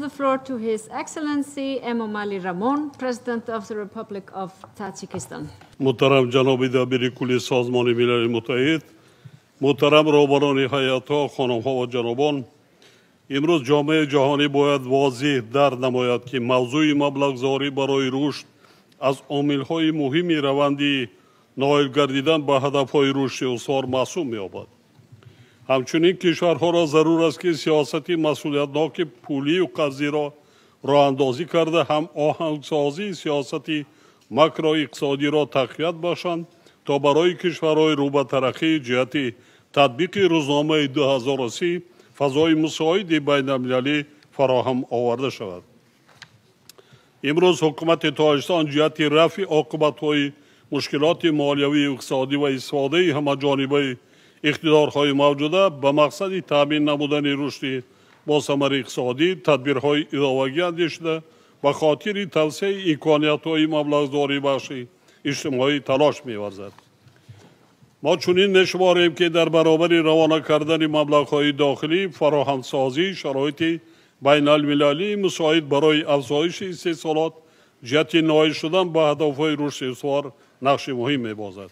the floor to His Excellency Emomali Rahmon, President of the Republic of Tajikistan. محترم جناب دبیر کل سازمان ملل متحد، محترم رهبران هیئت‌ها، خانم‌ها و جنابان، امروز جامعه جهانی باید واضح در نماید که موضوع مبلغ‌زاری برای رشد از عامل‌های مهم روند نائل گردیدن به هدف‌های رشد استوار محسوب می‌یابد. همچنین کشورها را ضرور است که سیاست مسئولیتناک پولی و قرضی را راه‌اندازی کرده هم آهنگسازی سیاست ماکرو اقتصادی را تقویت بخشند تا برای کشورهای رو به ترقی جهت تطبیق روزنامه 2030 فضای مساعد بین المللی فراهم آورده شود. امروز حکومت تاجیکستان جهت رفع عاقبت‌های مشکلات مالیوی اقتصادی و استفاده همه‌جانبه اقتدارهای موجوده به مقصد تامین نمودن رشد با ثمر اقتصادی تدبیرهای اضافی اندیشیده و خاطر توسعه امکانیت‌های مبلغ‌زاری بخش اجتماعی تلاش می‌ورزد. ما چنین می‌شماریم که در برابر روانه کردن مبلغ‌های داخلی فراهمسازی شرایط بین المللی مساعد برای افزایش استحصالات جهت نائل شدن به هدف‌های رشد استوار نقش مهم می‌بازد.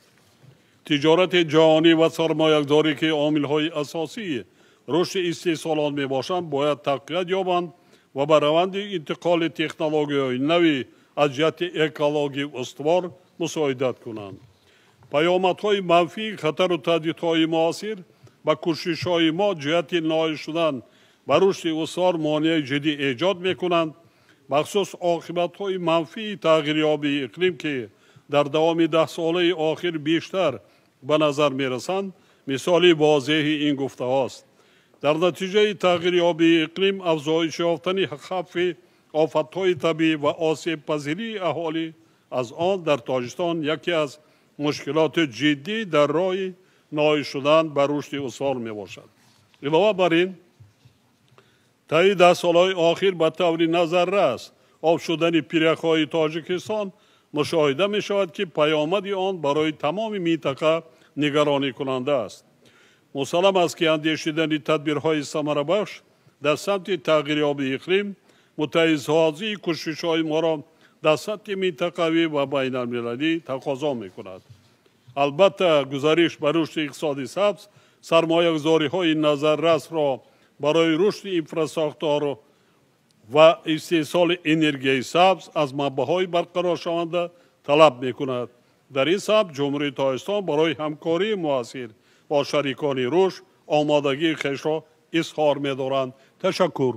تجارت جهانی و سرمایه‌گذاری که عامل‌های اساسی رشد استحصالات می‌باشند باید تقویت یابند و به روند انتقال تکنولوژی‌های نوی از جهت اکولوژی استوار مساعدت کنند. پیامدهای منفی خطر و تهدیدهای معاصر و کوشش‌های ما جهت نائل شدن به رشد استوار مانع جدی ایجاد می‌کنند، بخصوص عاقبت‌های منفی تغییریابی اقلیم که در دوام 10 ساله آخر بیشتر به نظر می‌رسند مثال واضح این گفته هاست. در نتیجه تغییریابی اقلیم افزایش یافتن خطر آفت‌های طبیعی و آسیب پذیری اهالی از آن در تاجیکستان یکی از مشکلات جدی در راه نائل شدن به رشد استوار میباشد. علاوه بر این طی 10 سالهای آخر به طور نظررس آب شدن پیرک‌های تاجیکستان مشاهده می شود که پیامد آن برای تمام منطقه نگرانی کننده است. مسلم است که اندیشیدن تدبیرهای ثمره بخش در سمت تغییریابی اقلیم متعهدسازی کوشش‌های ما را در سطح منطقوی و بین المللی تقاضا می کند. البته گزارش بر رشد اقتصادی سبز سرمایه‌گذاری‌های نظررس را برای رشد انفراستراکچور و استحصال انرژی سبز از منبع‌های برقرار شونده طلب می کند. در این سبب جمهوری تاجیکستان برای همکاری مؤثر با شریکان رشد آمادگی خویش را اظهار می دارند. تشکر.